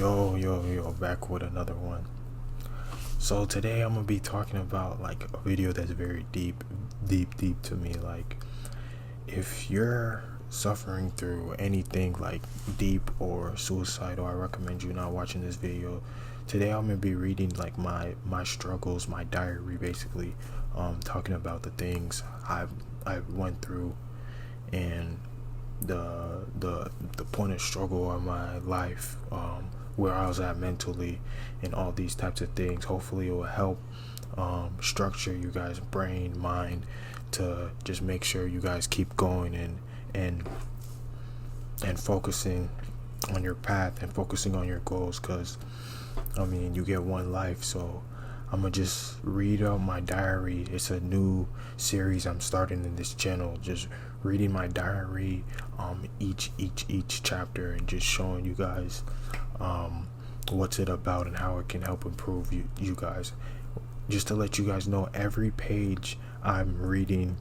Yo, back with another one. So today I'm gonna be talking about like a video that's very deep to me. Like, if you're suffering through anything like deep or suicidal, I recommend you not watching this video. Today I'm gonna be reading like my struggles, my diary, basically, talking about the things I went through and the point of struggle of my life, where I was at mentally, and all these types of things. Hopefully it will help structure you guys' brain, mind, to just make sure you guys keep going and focusing on your path and focusing on your goals, because I mean, you get one life. So I'm gonna just read out my diary. It's a new series I'm starting in this channel, just reading my diary, each chapter, and just showing you guys what's it about and how it can help improve you guys. Just to let you guys know, every page I'm reading,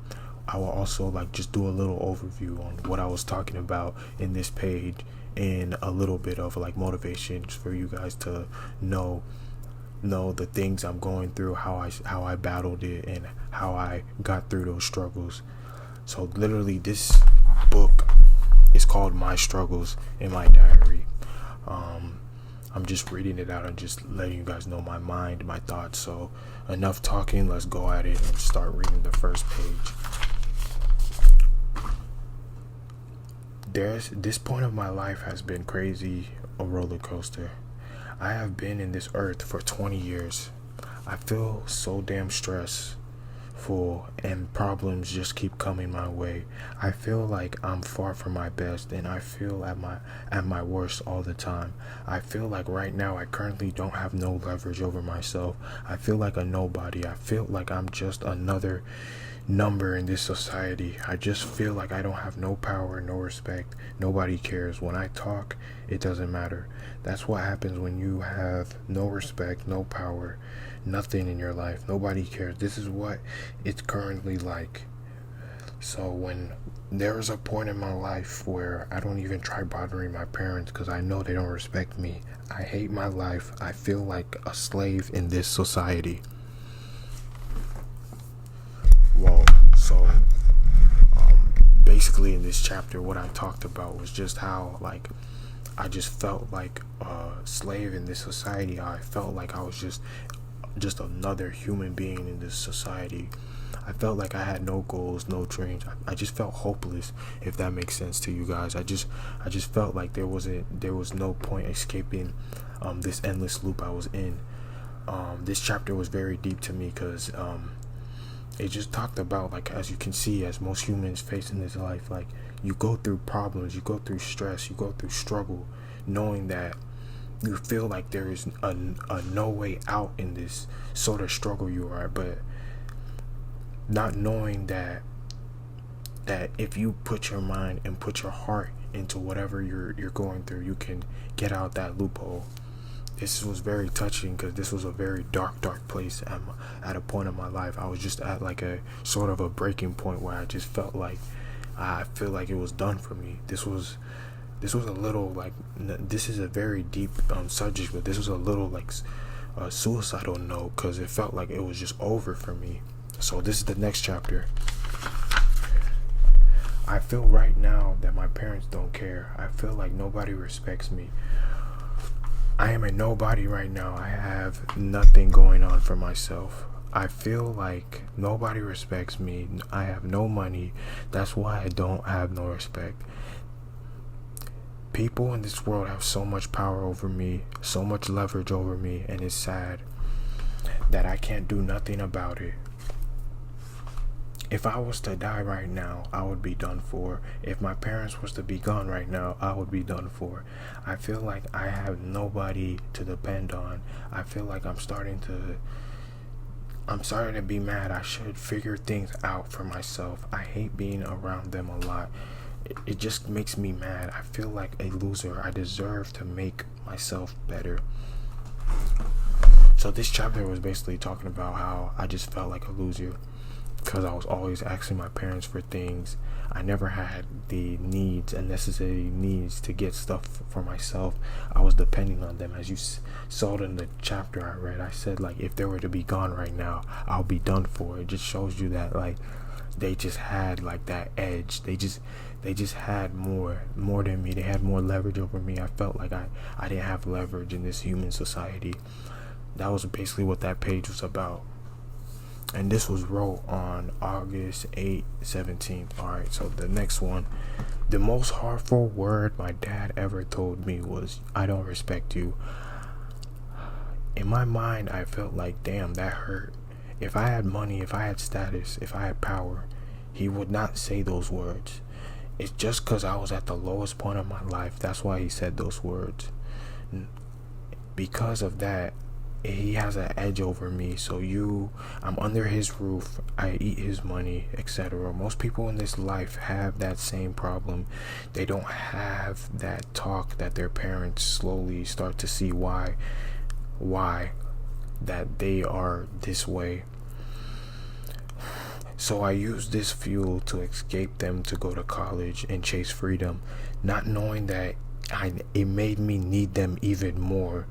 I will also like just do a little overview on what I was talking about in this page, and a little bit of like motivations for you guys to know the things I'm going through, how I battled it, and how I got through those struggles. So literally, this book is called My Struggles in My Diary. I'm just reading it out and just letting you guys know my mind, my thoughts. So enough talking, let's go at it and start reading the first page. This point of my life has been crazy, a roller coaster. I have been in this earth for 20 years. I feel so damn stressful, and problems just keep coming my way. I feel like I'm far from my best, and I feel at my worst all the time. I feel like right now I currently don't have no leverage over myself. I feel like a nobody. I feel like I'm just another number in this society. I just feel like I don't have no power, no respect. Nobody cares. When I talk, it doesn't matter. That's what happens when you have no respect, no power, nothing in your life. Nobody cares. This is what it's currently like. So when there is a point in my life where I don't even try bothering my parents because I know they don't respect me. I hate my life. I feel like a slave in this society. Whoa. So basically in this chapter, what I talked about was just how like I just felt like a slave in this society. I felt like I was just another human being in this society. I felt like I had no goals, no dreams. I just felt hopeless, if that makes sense to you guys. I just felt like there was no point escaping this endless loop I was in. This chapter was very deep to me because it just talked about, like, as you can see, as most humans face in this life, like, you go through problems, you go through stress, you go through struggle, knowing that you feel like there is a no way out in this sort of struggle you are, but not knowing that if you put your mind and put your heart into whatever you're going through, you can get out that loophole. This was very touching because this was a very dark place at a point in my life. I was just at like a sort of a breaking point where I just felt like I feel like it was done for me. This was a little like, this is a very deep subject, but this was a little like a suicidal note because it felt like it was just over for me. So this is the next chapter. I feel right now that my parents don't care. I feel like nobody respects me. I am a nobody right now. I have nothing going on for myself. I feel like nobody respects me. I have no money. That's why I don't have no respect. People in this world have so much power over me, so much leverage over me, and it's sad that I can't do nothing about it. If I was to die right now, I would be done for. If my parents was to be gone right now, I would be done for. I feel like I have nobody to depend on. I feel like I'm starting to be mad. I should figure things out for myself. I hate being around them a lot. It just makes me mad. I feel like a loser. I deserve to make myself better. So this chapter was basically talking about how I just felt like a loser. because I was always asking my parents for things. I never had the needs and necessary needs to get stuff for myself. I was depending on them. As you saw in the chapter I read, I said, like, if they were to be gone right now, I'll be done for. It just shows you that, like, they just had, like, that edge. They just had more than me. They had more leverage over me. I felt like I didn't have leverage in this human society. That was basically what that page was about. And this was wrote on August 17th. Alright, so the next one. The most hurtful word my dad ever told me was, "I don't respect you." In my mind, I felt like, damn, that hurt. If I had money, if I had status, if I had power, he would not say those words. It's just because I was at the lowest point of my life. That's why he said those words. Because of that, he has an edge over me. So I'm under his roof, I eat his money, etc. Most people in this life have that same problem. They don't have that talk that their parents slowly start to see why that they are this way. So I used this fuel to escape them, to go to college and chase freedom, not knowing that it made me need them even more.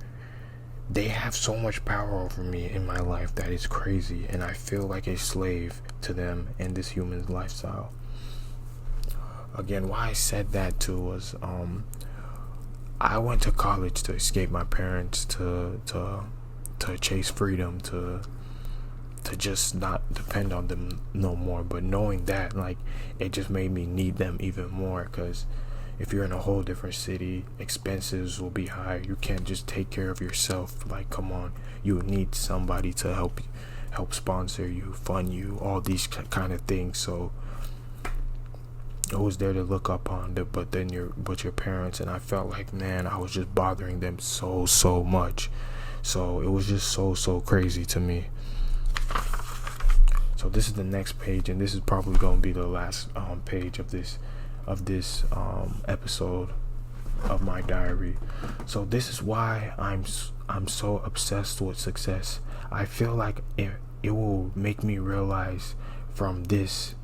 They have so much power over me in my life that it's crazy, and I feel like a slave to them and this human lifestyle. Again, why I said that too was I went to college to escape my parents, to chase freedom, to just not depend on them no more. But knowing that, like, it just made me need them even more, because if you're in a whole different city, expenses will be high. You can't just take care of yourself. Like, come on, you need somebody to help sponsor you, fund you, all these kind of things. So I was there to look up on it, but your parents, and I felt like, man, I was just bothering them so much. So it was just so crazy to me. So this is the next page, and this is probably going to be the last page of this episode of my diary. So this is why I'm so obsessed with success. I feel like it will make me realize from this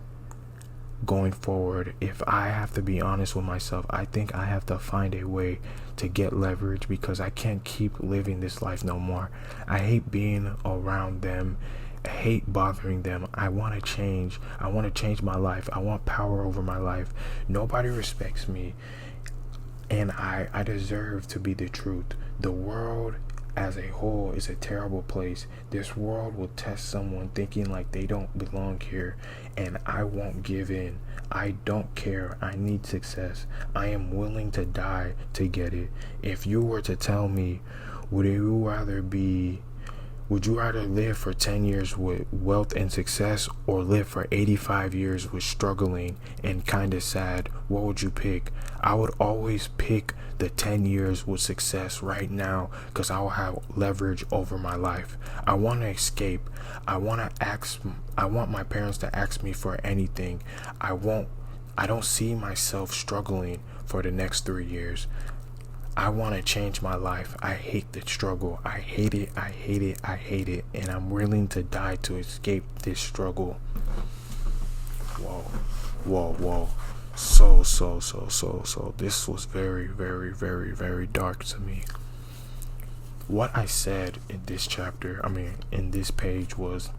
going forward, if I have to be honest with myself, I think I have to find a way to get leverage, because I can't keep living this life no more. I hate being around them. I hate bothering them. I want to change. I want to change my life. I want power over my life. Nobody respects me, and I deserve to be the truth. The world as a whole is a terrible place. This world will test someone thinking like they don't belong here, and I won't give in. I don't care. I need success. I am willing to die to get it. If you were to tell me, would you rather live for 10 years with wealth and success, or live for 85 years with struggling and kind of sad? What would you pick? I would always pick the 10 years with success right now, because I will have leverage over my life. I want to escape. I want my parents to ask me for anything. I don't see myself struggling for the next 3 years. I want to change my life. I hate the struggle. I hate it. And I'm willing to die to escape this struggle. Whoa. So. This was very dark to me. What I said in this chapter, in this page, was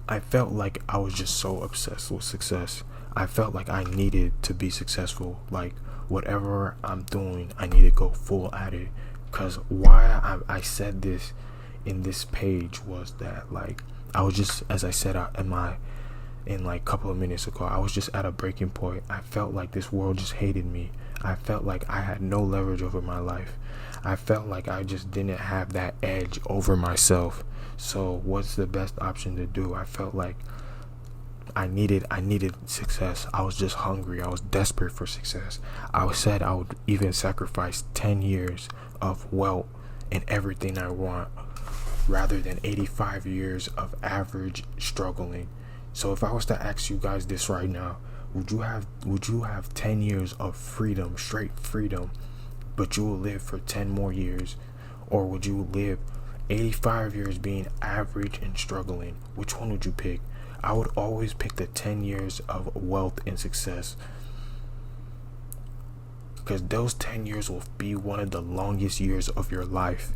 I felt like I was just so obsessed with success. I felt like I needed to be successful. Like, whatever I'm doing, I need to go full at it. Because why I said this in this page was that, like, I was just, as I said in like a couple of minutes ago, I was just at a breaking point. I felt like this world just hated me. I felt like I had no leverage over my life. I felt like I just didn't have that edge over myself. So what's the best option to do? I felt like I needed success. I was just hungry. I was desperate for success. I said I would even sacrifice 10 years of wealth and everything I want, rather than 85 years of average struggling. So if I was to ask you guys this right now, would you have 10 years of freedom, straight freedom, but you will live for 10 more years? Or would you live 85 years being average and struggling? Which one would you pick? I would always pick the 10 years of wealth and success, because those 10 years will be one of the longest years of your life.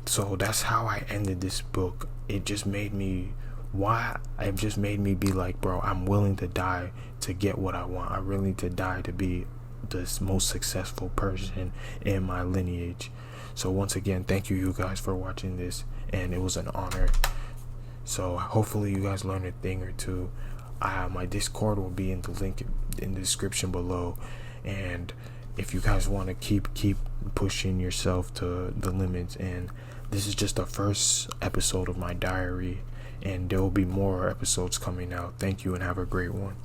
So that's how I ended this book. It just made me be like, bro, I'm willing to die to get what I want. I'm willing to die to be the most successful person in my lineage. So once again, thank you guys for watching this, and it was an honor. So hopefully you guys learned a thing or two. My Discord will be in the link in the description below, and if you guys want to keep pushing yourself to the limits, and this is just the first episode of my diary, and there will be more episodes coming out. Thank you, and have a great one.